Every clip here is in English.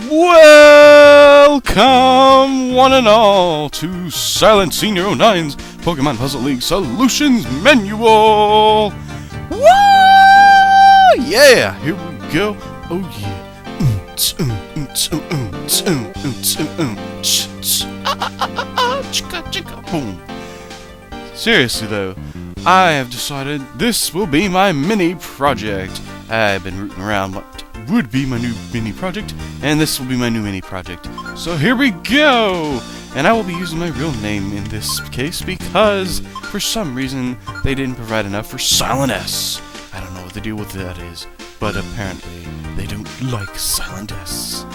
Welcome, one and all, to Silent Senior 09's Pokemon Puzzle League Solutions Manual! Woo! Yeah! Here we go! Oh yeah! Boom! Seriously though, I have decided this will be my mini project. I've been rooting around what would be my new mini project, and this will be my new mini project. So here we go! And I will be using my real name in this case because, for some reason, they didn't provide enough for Silent S. I don't know what the deal with that is, but apparently they don't like Silent S.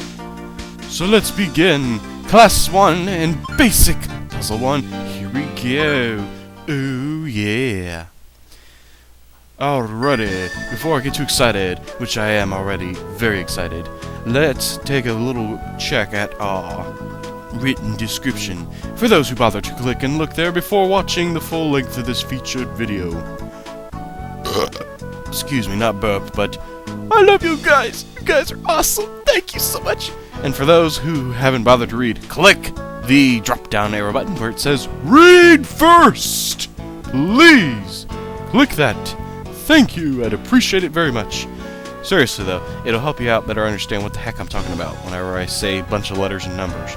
So let's begin! Class 1 and Basic Puzzle 1. Here we go! Oh yeah! Alrighty, before I get too excited, which I am already very excited, let's take a little check at our written description for those who bother to click and look there before watching the full length of this featured video. Excuse me, not burp, but I love you guys! You guys are awesome! Thank you so much! And for those who haven't bothered to read, click the drop-down arrow button where it says READ FIRST! Please! Click that! Thank you, I'd appreciate it very much. Seriously though, it'll help you out better understand what the heck I'm talking about whenever I say a bunch of letters and numbers.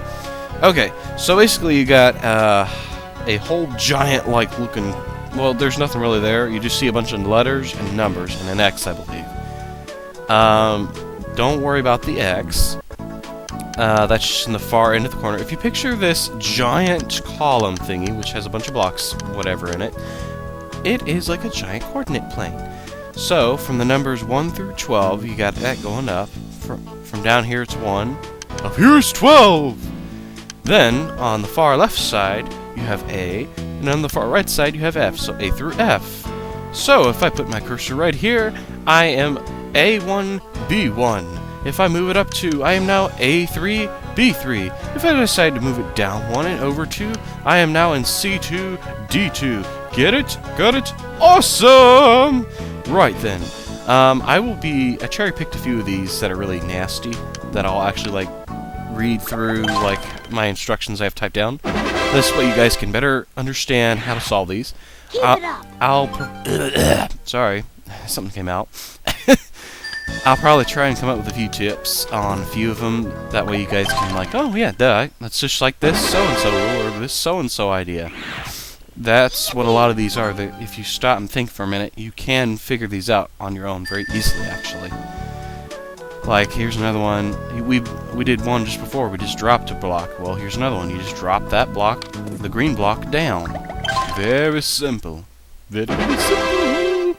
Okay, so basically you got a whole giant like looking, well there's nothing really there, you just see a bunch of letters and numbers and an X I believe. Don't worry about the X, that's just in the far end of the corner. If you picture this giant column thingy which has a bunch of blocks, whatever in it, it is like a giant coordinate plane. So, from the numbers 1 through 12, you got that going up. From down here it's 1. Up here it's 12! Then, on the far left side, you have A, and on the far right side you have F, so A through F. So, if I put my cursor right here, I am A1, B1. If I move it up 2, I am now A3, B3. If I decide to move it down 1 and over 2, I am now in C2, D2. Get it? Got it? Awesome! Right then. I cherry-picked a few of these that are really nasty, that I'll actually, like, read through, like, my instructions I have typed down. This way you guys can better understand how to solve these. Keep it up! Sorry, something came out. I'll probably try and come up with a few tips on a few of them. That way you guys can like, oh yeah, duh, that's just like this so-and-so or this so-and-so idea. That's what a lot of these are. That if you stop and think for a minute, you can figure these out on your own very easily, actually. Like, here's another one. We did one just before. We just dropped a block. Well, here's another one. You just drop that block, the green block, down. Very simple. Very, very simple.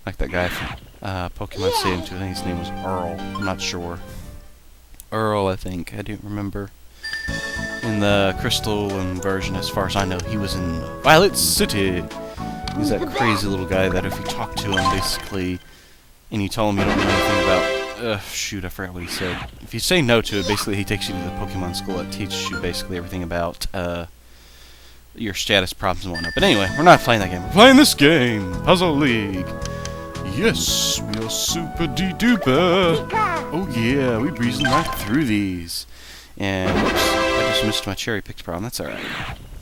Like that guy from Pokemon Stadium 2. I think his name was Earl. I'm not sure. Earl, I think. I don't remember. In the Crystal version, as far as I know, he was in Violet City. He's that crazy little guy that if you talk to him, basically, and you tell him you don't know anything about... shoot, I forgot what he said. If you say no to it, basically he takes you to the Pokemon school that teaches you basically everything about your status problems and whatnot. But anyway, we're not playing that game. We're playing this game, Puzzle League. Yes, we are super de-duper. Oh yeah, we breezing right through these. And whoops, I just missed my cherry picked problem. That's alright.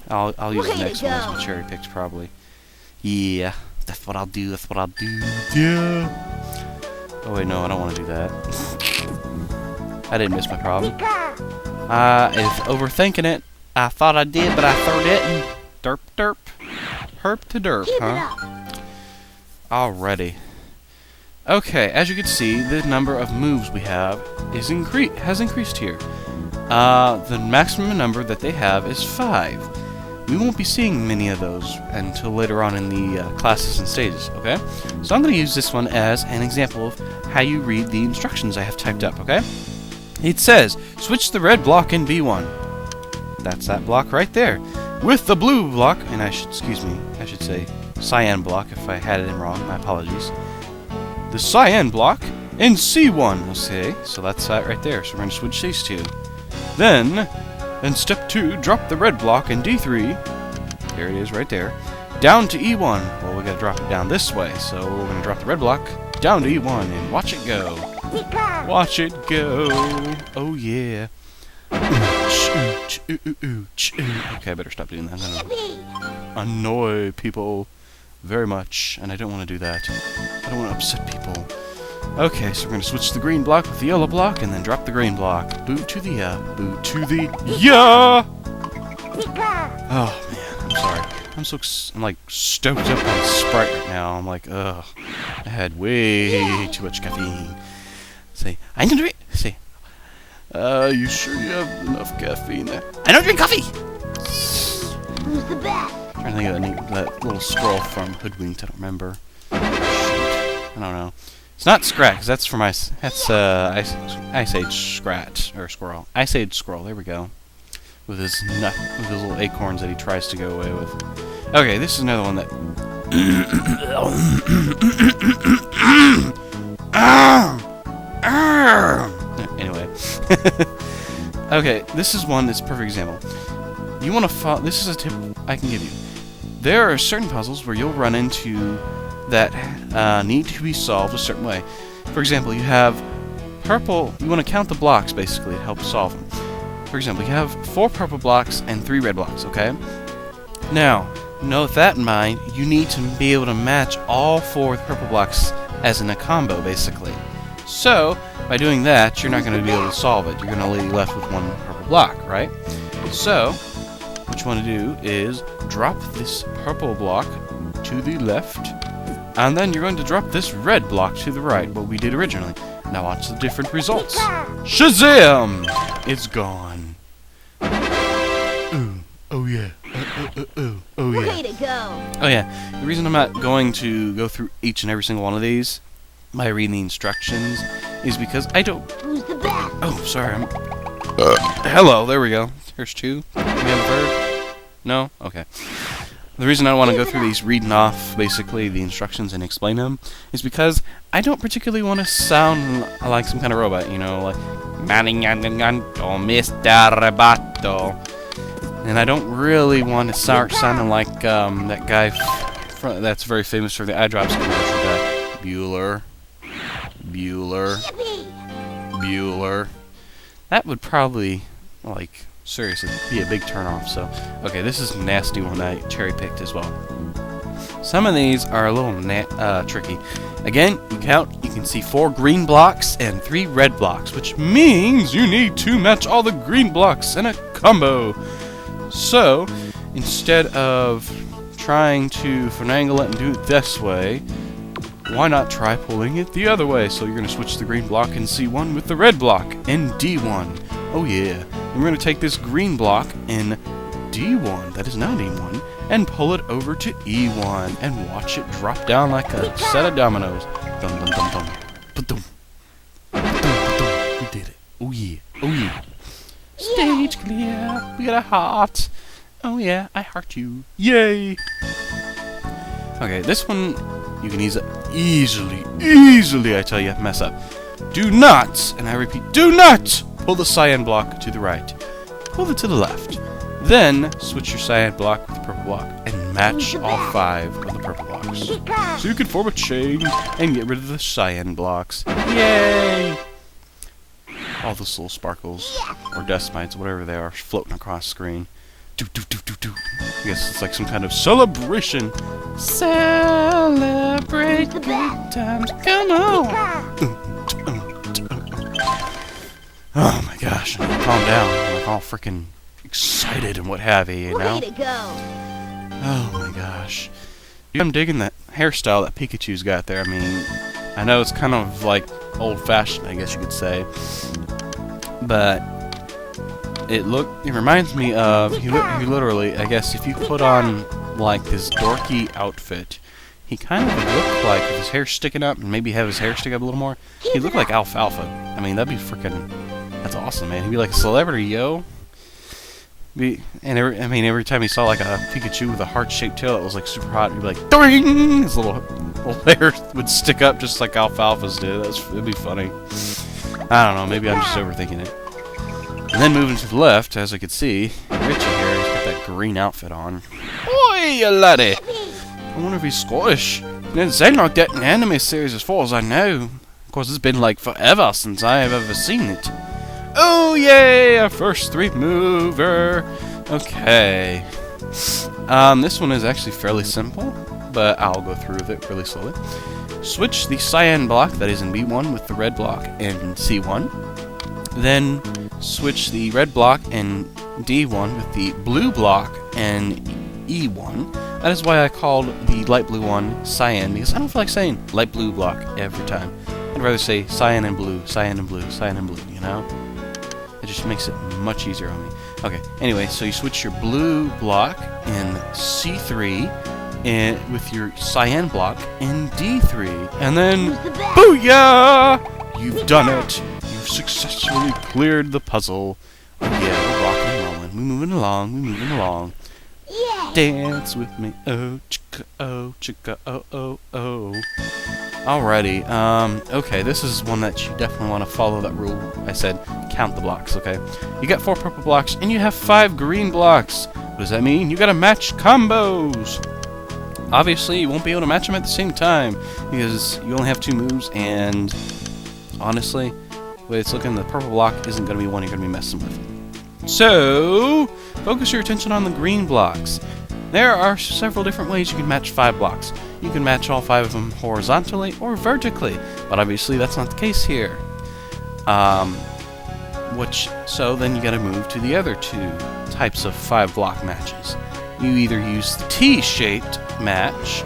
I'll use the next one as my cherry picked probably. Yeah, that's what I'll do. That's what I'll do. Yeah. Oh wait, no, I don't want to do that. I didn't miss my problem. If overthinking it, I thought I did, but I sure didn't. Derp derp. Herp to derp, huh? Alrighty. Okay, as you can see, the number of moves we have has increased here. The maximum number that they have is 5. We won't be seeing many of those until later on in the classes and stages, okay? So I'm going to use this one as an example of how you read the instructions I have typed up, okay? It says, switch the red block in B1. That's that block right there. With the blue block, and I should say cyan block if I had it in wrong, my apologies. The cyan block in C1, okay? So that's that right there, so we're going to switch these two. Then, in step 2, drop the red block in D3. There it is right there. Down to E1. Well, we gotta drop it down this way, so we're gonna drop the red block down to E1 and watch it go. Watch it go. Oh yeah. Okay, I better stop doing that. Annoy people very much, and I don't want to do that. I don't want to upset people. Okay, so we're going to switch the green block with the yellow block, and then drop the green block. Boot to the boot to the Oh man, I'm sorry. I'm like stoked up on Sprite right now. I'm like, ugh. I had way too much caffeine. Say, I can drink. Say, you sure you have enough caffeine there? I don't drink coffee! Who's the best? I'm trying to think of that little scroll from Hoodwinked. I don't remember. Shoot. I don't know. It's not Scrat, because that's from Ice Age Scrat, or Squirrel. Ice Age Squirrel, there we go. With his little acorns that he tries to go away with. Okay, this is another one that... Anyway. Okay, this is one that's a perfect example. You want to follow... This is a tip I can give you. There are certain puzzles where you'll run into that need to be solved a certain way. For example, you have purple... You want to count the blocks, basically, to help solve them. For example, you have 4 purple blocks and 3 red blocks, okay? Now, with that in mind, you need to be able to match all 4 purple blocks as in a combo, basically. So, by doing that, you're not going to be able to solve it. You're going to be left with 1 purple block, right? So, what you want to do is drop this purple block to the left, and then you're going to drop this red block to the right, what we did originally. Now watch the different results. Shazam! It's gone. Ooh, oh yeah. Oh yeah. Way to go! Oh yeah. The reason I'm not going to go through each and every single one of these by reading the instructions is because I don't... Who's the best? Oh, sorry. Hello, there we go. Here's 2. We have a third? No? Okay. The reason I don't want to go through these reading off, basically, the instructions and explain them, is because I don't particularly want to sound like some kind of robot, you know, like... Mr. Roboto. And I don't really want to start sounding like that guy that's very famous for the eye drops commercial guy. Bueller. That would probably, like, seriously, be a big turnoff. So, okay, this is a nasty one I cherry-picked as well. Some of these are a little tricky. Again, you can see 4 green blocks and 3 red blocks, which means you need to match all the green blocks in a combo. So, instead of trying to finagle it and do it this way, why not try pulling it the other way? So you're going to switch the green block in C1 with the red block in D1. Oh yeah. And we're going to take this green block in D1, that is now D1, and pull it over to E1 and watch it drop down like a set of dominoes. Dum dum dum dum. Ba-dum. Ba-dum. We did it. Oh yeah. Oh yeah. Stage clear. We got a heart. Oh yeah, I heart you. Yay. Okay, this one you can easily, I tell you, mess up. Do not, and I repeat, do not pull the cyan block to the right. Pull it to the left. Then switch your cyan block with the purple block and match all 5 of the purple blocks. So you can form a chain and get rid of the cyan blocks. Yay! All those little sparkles, or dust mites, whatever they are, floating across the screen. Do. I guess it's like some kind of celebration. Celebrate the good times. Come on! Oh my gosh, calm down. I'm like all freaking excited and what have you, know? Way to go! Oh my gosh. I'm digging that hairstyle that Pikachu's got there. I mean, I know it's kind of like old-fashioned, I guess you could say. But it reminds me of he literally, I guess, if you put on like this dorky outfit, he kind of would look like, with his hair sticking up and maybe have his hair stick up a little more, he'd look like Alfalfa. I mean, that'd be freaking, that's awesome, man. He'd be like a celebrity, yo. Every time he saw like a Pikachu with a heart-shaped tail that was like super hot, he'd be like, doing! His little hair would stick up just like Alfalfa's did. It'd be funny. I don't know, maybe I'm just overthinking it. And then moving to the left, as I could see, Richie here, he's got that green outfit on. Oi, laddie! I wonder if he's Scottish. It's sound like that in anime series as far as I know. Of course, it's been like forever since I have ever seen it. Oh yay! Our first 3-mover. Okay. This one is actually fairly simple, but I'll go through with it really slowly. Switch the cyan block that is in B1 with the red block in C1. Then switch the red block in D1 with the blue block in E1. That is why I called the light blue one cyan, because I don't feel like saying light blue block every time. I'd rather say cyan and blue, cyan and blue, cyan and blue, you know? It just makes it much easier on me. Okay, anyway, so you switch your blue block in C3 and with your cyan block in D3. And then, Who's the best? booyah! You've done it! You've successfully cleared the puzzle. Oh yeah, we're rocking and rolling. We're moving along, we're moving along. Yeah. Dance with me, oh chicka, oh. Alrighty, okay, this is one that you definitely want to follow that rule. I said, count the blocks, okay? You got 4 purple blocks, and you have 5 green blocks. What does that mean? You gotta match combos! Obviously, you won't be able to match them at the same time, because you only have 2 moves, and honestly, the way it's looking, the purple block isn't gonna be one you're gonna be messing with. So, focus your attention on the green blocks. There are several different ways you can match 5 blocks. You can match all 5 of them horizontally or vertically, but obviously that's not the case here. So then you gotta move to the other 2 types of 5 block matches. You either use the T-shaped match,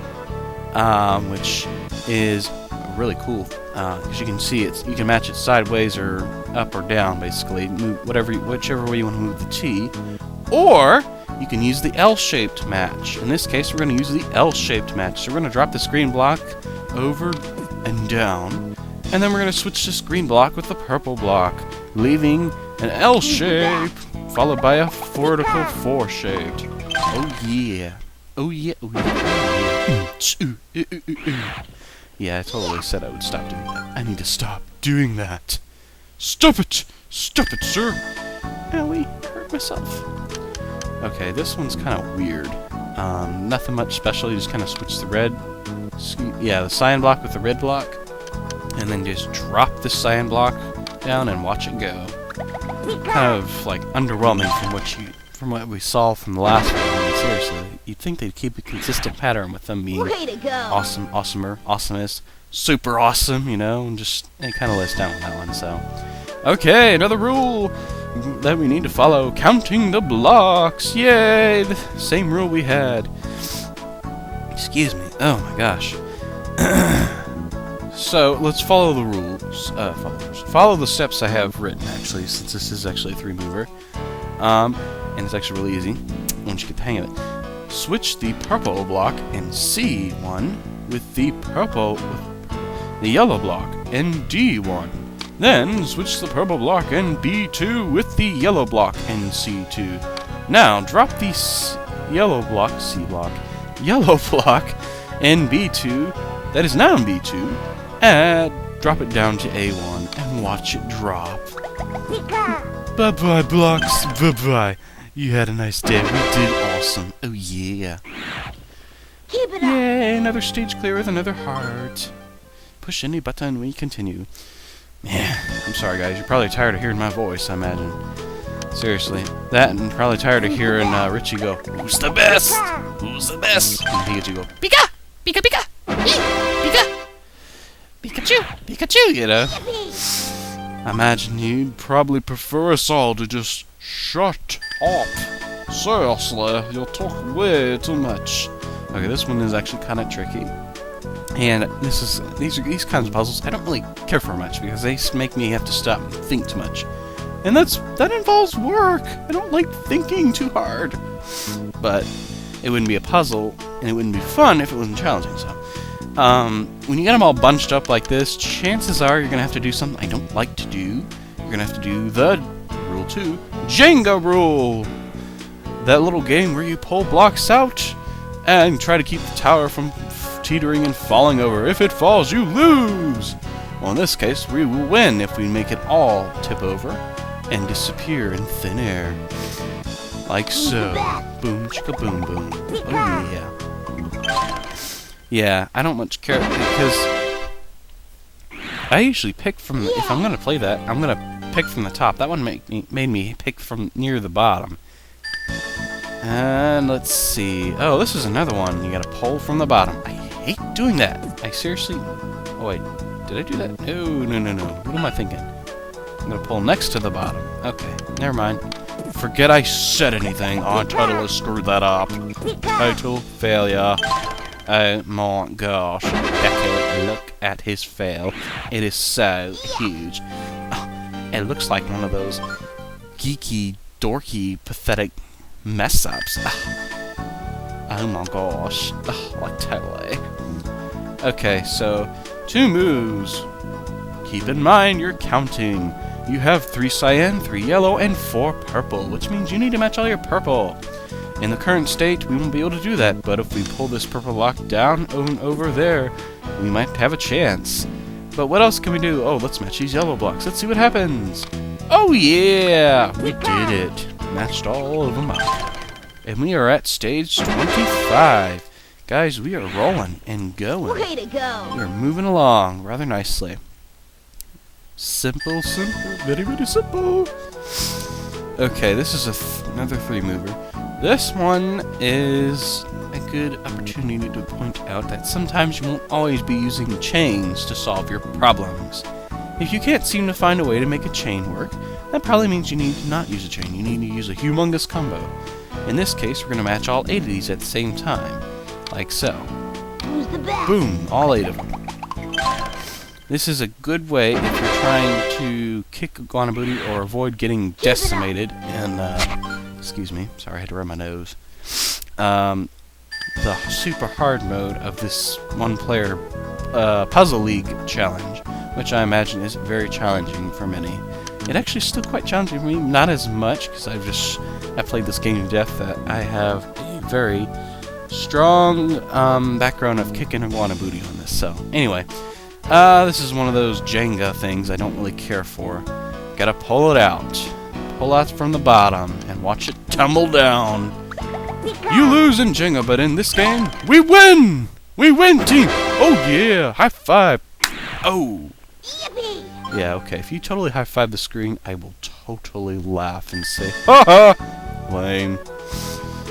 which is really cool, because you can see it. You can match it sideways or up or down, basically. Move whichever way you want to move the T. Or you can use the L-shaped match. In this case, we're going to use the L-shaped match. So we're going to drop this green block over and down, and then we're going to switch this green block with the purple block, leaving an L shape followed by a vertical 4-shaped. Oh yeah. Oh yeah. Oh yeah. Yeah, I totally said I would stop doing that. I need to stop doing that. Stop it! Stop it, sir! Owie, hurt myself. Okay, this one's kind of weird. Nothing much special. You just kind of switch the the cyan block with the red block, and then just drop the cyan block down and watch it go. Kind of like underwhelming from what we saw from the last one. I mean, seriously, you'd think they'd keep a consistent pattern with them being Way to go. awesome, awesomer, awesomest, super awesome, you know, and just kind of list down with that one. So, okay, another rule that we need to follow: counting the blocks. Yay! The same rule we had. Excuse me. Oh my gosh. So let's follow the rules. Follow the steps I have written, actually, since this is actually a 3-mover. And it's actually really easy once you get the hang of it. Switch the purple block in C1 with the yellow block in D1. Then switch the purple block in B2 with the yellow block in C2. Now drop the yellow block in B2 that is now in B2, and drop it down to A1 and watch it drop. Bye-bye, blocks. Bye-bye. You had a nice day. We did awesome. Oh, yeah. Keep it up. Yay, another stage clear with another heart. Push any button, we continue. Man, I'm sorry, guys. You're probably tired of hearing my voice, I imagine. Seriously. That, and probably tired of hearing Richie go, "Who's the best? Who's the best?" And Pikachu go, "Pika! Pika, Pika! Pika! Pikachu! Pikachu!" You know? I imagine you'd probably prefer us all to just shut up. Seriously, you'll talk way too much. Okay, this one is actually kind of tricky. And these kinds of puzzles I don't really care for much, because they make me have to stop and think too much. And that involves work. I don't like thinking too hard. But it wouldn't be a puzzle, and it wouldn't be fun if it wasn't challenging, so. When you get them all bunched up like this, chances are you're going to have to do something I don't like to do. You're going to have to do the Rule 2, Jenga rule! That little game where you pull blocks out and try to keep the tower from teetering and falling over. If it falls, you lose! Well, in this case, we will win if we make it all tip over and disappear in thin air. Like so. Boom, chicka boom boom. Oh yeah. Yeah, I don't much care because I usually pick from. If I'm gonna play that, I'm gonna pick from the top. That one made me pick from near the bottom. And let's see. Oh, this is another one. You gotta pull from the bottom. I hate doing that. I seriously. Oh wait, did I do that? No, no, no, no. What am I thinking? I'm gonna pull next to the bottom. Okay, never mind. Forget I said anything. I totally screwed that up. Total failure. Oh my gosh. Becky, look at his fail. It is so huge. Oh, it looks like one of those geeky, dorky, pathetic mess-ups. Oh my gosh. Oh, like totally. Okay, so 2 moves. Keep in mind you're counting. You have 3 cyan, 3 yellow, and 4 purple, which means you need to match all your purple. In the current state, we won't be able to do that, but if we pull this purple block down over there, we might have a chance. But what else can we do? Oh, let's match these yellow blocks. Let's see what happens. Oh yeah! We did it. Matched all of them up. And we are at stage 25. Guys, we are rolling and going. Way to go! We're moving along rather nicely. Simple, simple, very, very simple. Okay, this is another 3-mover. This one is a good opportunity to point out that sometimes you won't always be using chains to solve your problems. If you can't seem to find a way to make a chain work, that probably means you need to not use a chain. You need to use a humongous combo. In this case, we're going to match all 8 of these at the same time. Like so. Who's the best? Boom! All 8 of them. This is a good way if you're trying to kick a Guanabooty or avoid getting decimated and, excuse me, sorry I had to rub my nose. The super hard mode of this 1-player Puzzle League challenge, which I imagine is very challenging for many. It actually is still quite challenging for me, not as much, because I've played this game to death that I have a very strong background of kicking a Guanabooty on this. So, anyway. This is one of those Jenga things I don't really care for. Gotta pull it out. Pull out from the bottom and watch it tumble down. You lose in Jenga, but in this game, we win! We win, team! Oh yeah! High five! Oh! Yippee! Yeah, okay. If you totally high five the screen, I will totally laugh and say, ha ha! Lame.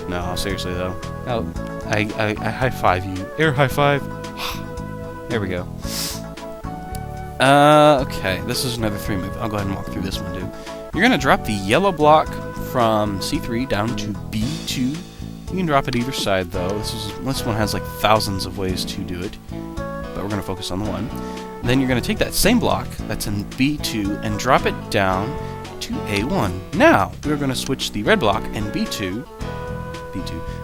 No, seriously though. I high five you. Air high five. There we go. Okay, this is another 3-move. I'll go ahead and walk through this one, too. You're going to drop the yellow block from C3 down to B2. You can drop it either side, though. This one has, like, thousands of ways to do it. But we're going to focus on the one. Then you're going to take that same block that's in B2 and drop it down to A1. Now, we're going to switch the red block in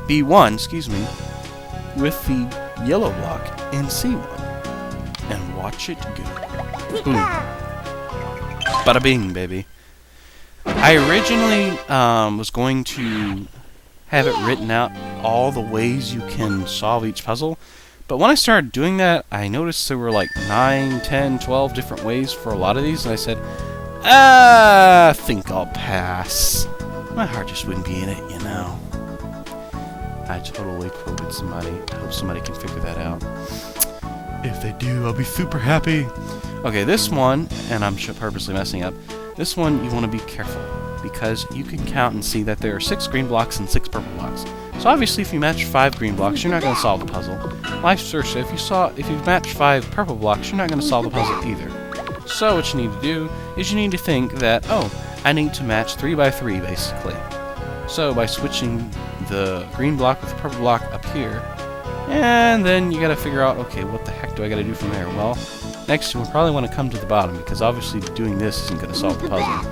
B1, excuse me, with the yellow block in C1. And watch it go. Boom. Bada bing, baby. I originally was going to have it written out all the ways you can solve each puzzle, but when I started doing that, I noticed there were like 9, 10, 12 different ways for a lot of these, and I said, I think I'll pass. My heart just wouldn't be in it, you know. I totally quoted somebody. I hope somebody can figure that out. If they do, I'll be super happy. Okay, this one, and I'm purposely messing up, this one you want to be careful, because you can count and see that there are 6 green blocks and 6 purple blocks. So obviously if you match 5 green blocks, you're not going to solve the puzzle. Vice versa, if you match 5 purple blocks, you're not going to solve the puzzle either. So what you need to do is you need to think that, oh, I need to match 3 by 3, basically. So by switching the green block with the purple block up here, and then you gotta figure out, okay, what the heck do I gotta do from there? Well, next we'll probably want to come to the bottom, because obviously doing this isn't gonna solve the puzzle.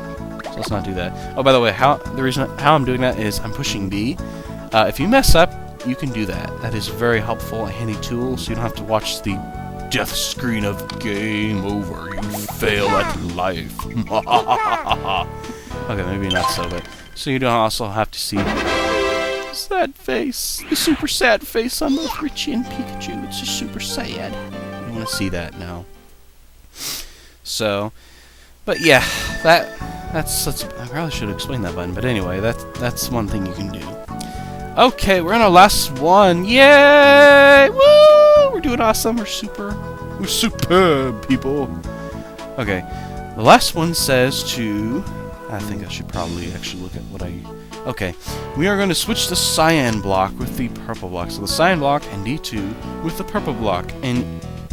So let's not do that. Oh, by the way, the reason how I'm doing that is I'm pushing B. If you mess up, you can do that. That is very helpful, a handy tool, so you don't have to watch the death screen of game over. You fail at life. Okay, maybe not so, but so you don't also have to see sad face, the super sad face on both Richie and Pikachu. It's just super sad. You want to see that now. So, but yeah, that's I probably should explain that button, but anyway, that's one thing you can do. Okay, we're on our last one. Yay! Woo! We're doing awesome. We're superb people. Okay, the last one says to... I think I should probably actually look at what I... Okay, we are going to switch the cyan block with the purple block. So the cyan block in D2 with the purple block in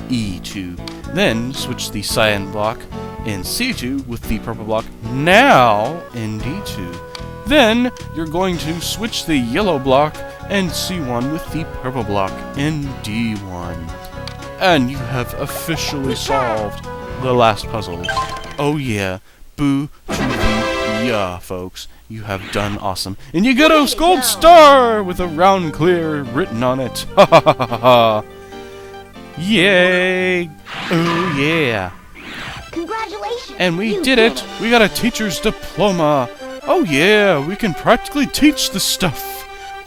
E2. Then switch the cyan block in C2 with the purple block now in D2. Then you're going to switch the yellow block in C1 with the purple block in D1. And you have officially solved the last puzzle. Oh yeah, boo to the yeah, folks. You have done awesome. And you get a gold star with a round clear written on it. Ha ha ha ha ha. Yay! Oh yeah. Congratulations! And we you did it! We got a teacher's diploma! Oh yeah, we can practically teach this stuff!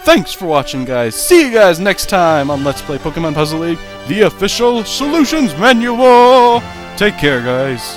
Thanks for watching, guys. See you guys next time on Let's Play Pokemon Puzzle League, the official solutions manual! Take care, guys.